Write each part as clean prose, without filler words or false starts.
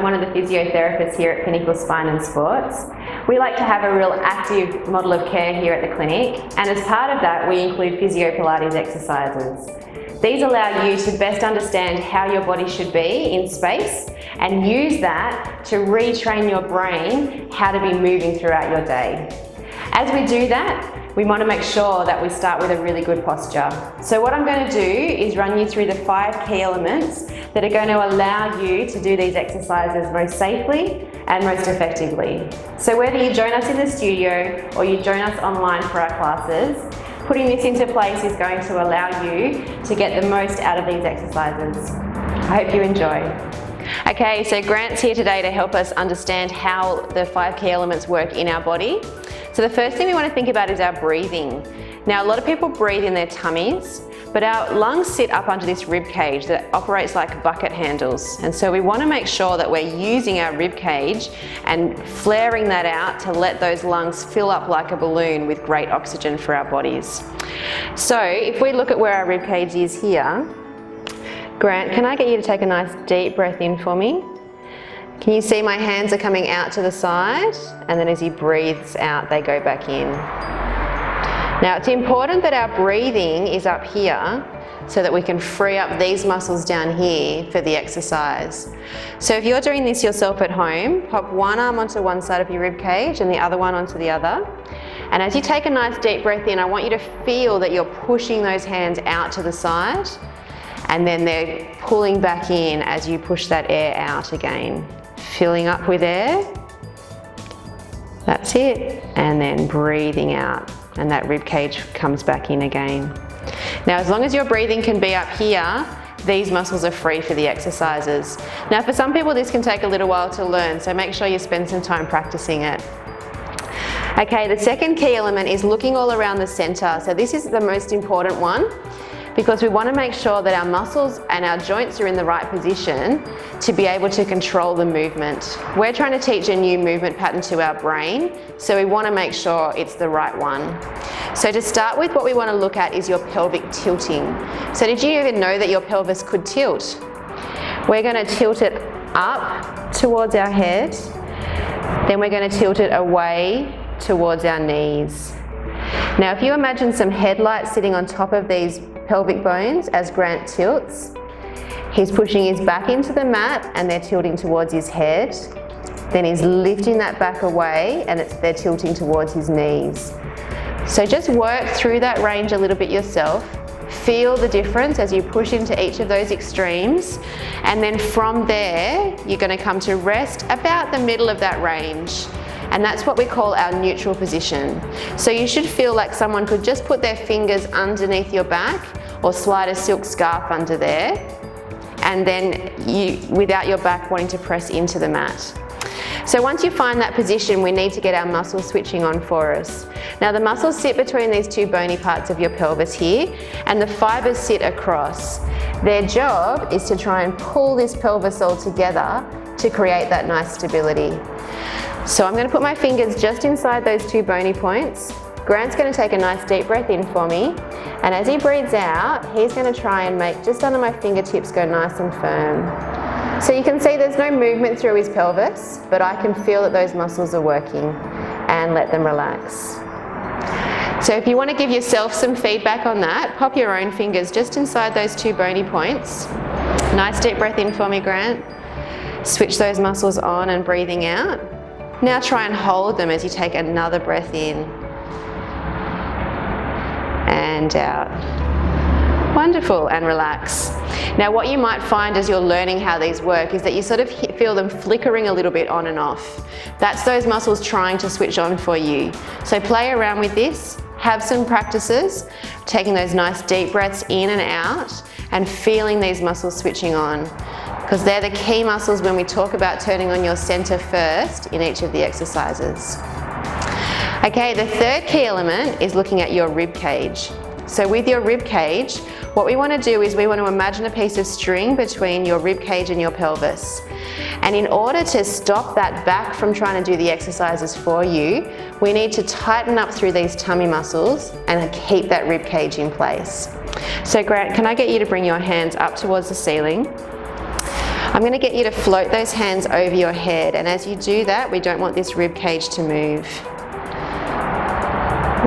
one of the physiotherapists here at Pinnacle Spine Sports. We like to have a real active model of care here at the clinic, and as part of that we include Physio Pilates exercises. These allow you to best understand how your body should be in space and use that to retrain your brain how to be moving throughout your day. As we do that, we want to make sure that we start with a really good posture. So what I'm going to do is run you through the 5 key elements that are going to allow you to do these exercises most safely and most effectively. So whether you join us in the studio or you join us online for our classes, putting this into place is going to allow you to get the most out of these exercises. I hope you enjoy. Okay, so Grant's here today to help us understand how the 5 key elements work in our body. So the first thing we want to think about is our breathing. Now, a lot of people breathe in their tummies, but our lungs sit up under this rib cage that operates like bucket handles. And so we want to make sure that we're using our rib cage and flaring that out to let those lungs fill up like a balloon with great oxygen for our bodies. So if we look at where our rib cage is here, Grant, can I get you to take a nice deep breath in for me? Can you see my hands are coming out to the side, and then as he breathes out, they go back in. Now, it's important that our breathing is up here so that we can free up these muscles down here for the exercise. So if you're doing this yourself at home, pop one arm onto one side of your rib cage and the other one onto the other. And as you take a nice deep breath in, I want you to feel that you're pushing those hands out to the side, and then they're pulling back in as you push that air out again. Filling up with air, that's it, and then breathing out, and that rib cage comes back in again. Now, as long as your breathing can be up here, these muscles are free for the exercises. Now, for some people this can take a little while to learn, so make sure you spend some time practicing it. Okay, the second key element is looking all around the center. So this is the most important one, because we want to make sure that our muscles and our joints are in the right position to be able to control the movement. We're trying to teach a new movement pattern to our brain, so we want to make sure it's the right one. So to start with, what we want to look at is your pelvic tilting. So did you even know that your pelvis could tilt? We're going to tilt it up towards our head, then we're going to tilt it away towards our knees. Now, if you imagine some headlights sitting on top of these pelvic bones as Grant tilts, he's pushing his back into the mat and they're tilting towards his head. Then he's lifting that back away and they're tilting towards his knees. So just work through that range a little bit yourself. Feel the difference as you push into each of those extremes, and then from there you're going to come to rest about the middle of that range. And that's what we call our neutral position. So you should feel like someone could just put their fingers underneath your back or slide a silk scarf under there, and then without your back wanting to press into the mat. So once you find that position, we need to get our muscles switching on for us. Now, the muscles sit between these 2 bony parts of your pelvis here, and the fibers sit across. Their job is to try and pull this pelvis all together to create that nice stability. So I'm going to put my fingers just inside those 2 bony points. Grant's going to take a nice deep breath in for me, and as he breathes out, he's going to try and make just under my fingertips go nice and firm. So you can see there's no movement through his pelvis, but I can feel that those muscles are working, and let them relax. So if you want to give yourself some feedback on that, pop your own fingers just inside those 2 bony points. Nice deep breath in for me, Grant. Switch those muscles on and breathing out. Now try and hold them as you take another breath in and out. Wonderful, and relax. Now, what you might find as you're learning how these work is that you sort of feel them flickering a little bit on and off. That's those muscles trying to switch on for you. So play around with this, have some practices, taking those nice deep breaths in and out and feeling these muscles switching on, because they're the key muscles when we talk about turning on your center first in each of the exercises. Okay, the third key element is looking at your rib cage. So with your rib cage, what we want to do is we want to imagine a piece of string between your rib cage and your pelvis. And in order to stop that back from trying to do the exercises for you, we need to tighten up through these tummy muscles and keep that rib cage in place. So Grant, can I get you to bring your hands up towards the ceiling? I'm going to get you to float those hands over your head, and as you do that, we don't want this rib cage to move.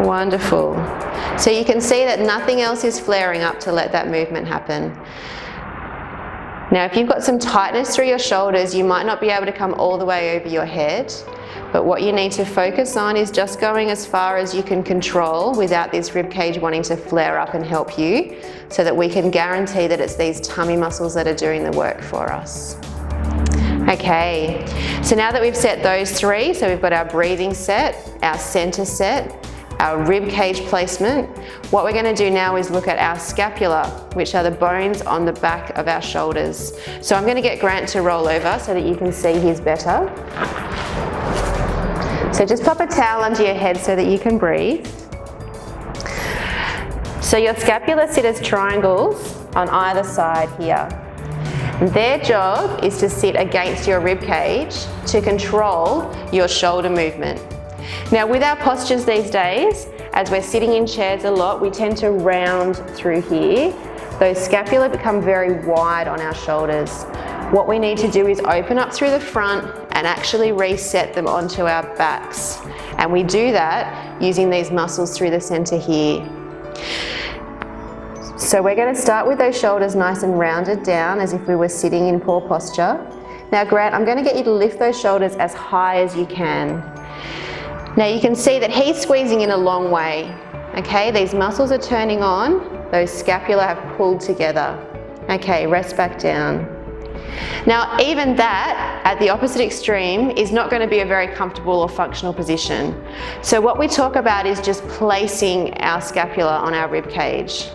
Wonderful. So you can see that nothing else is flaring up to let that movement happen. Now, if you've got some tightness through your shoulders, you might not be able to come all the way over your head, but what you need to focus on is just going as far as you can control without this rib cage wanting to flare up and help you, so that we can guarantee that it's these tummy muscles that are doing the work for us. Okay, so now that we've set those three, so we've got our breathing set, our center set, our rib cage placement, what we're going to do now is look at our scapula, which are the bones on the back of our shoulders. So I'm going to get Grant to roll over so that you can see his better. So just pop a towel under your head so that you can breathe. So your scapula sit as triangles on either side here. Their job is to sit against your rib cage to control your shoulder movement. Now, with our postures these days, as we're sitting in chairs a lot, we tend to round through here. Those scapula become very wide on our shoulders. What we need to do is open up through the front and actually reset them onto our backs. And we do that using these muscles through the center here. So we're going to start with those shoulders nice and rounded down as if we were sitting in poor posture. Now, Grant, I'm going to get you to lift those shoulders as high as you can. Now you can see that he's squeezing in a long way, okay? These muscles are turning on, those scapula have pulled together. Okay, rest back down. Now even that, at the opposite extreme, is not going to be a very comfortable or functional position. So what we talk about is just placing our scapula on our rib cage.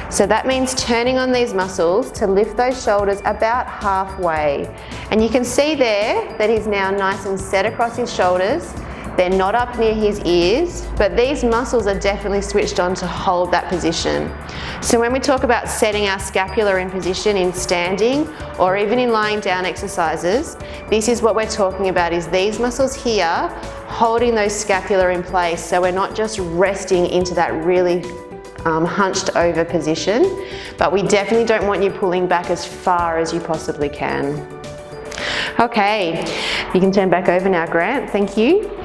So that means turning on these muscles to lift those shoulders about halfway. And you can see there that he's now nice and set across his shoulders. They're not up near his ears, but these muscles are definitely switched on to hold that position. So when we talk about setting our scapula in position in standing or even in lying down exercises, this is what we're talking about, is these muscles here holding those scapula in place, so we're not just resting into that really hunched over position, but we definitely don't want you pulling back as far as you possibly can. Okay, you can turn back over now, Grant. Thank you.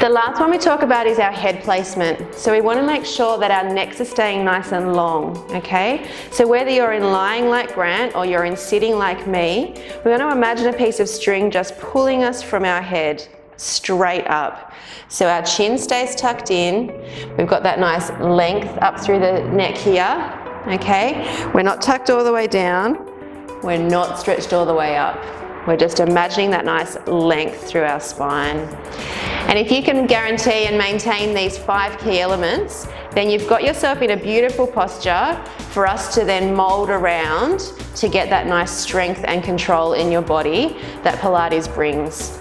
The last one we talk about is our head placement. So we want to make sure that our necks are staying nice and long, okay? So whether you're in lying like Grant or you're in sitting like me, we want to imagine a piece of string just pulling us from our head straight up. So our chin stays tucked in. We've got that nice length up through the neck here, okay? We're not tucked all the way down. We're not stretched all the way up. We're just imagining that nice length through our spine. And if you can guarantee and maintain these 5 key elements, then you've got yourself in a beautiful posture for us to then mold around to get that nice strength and control in your body that Pilates brings.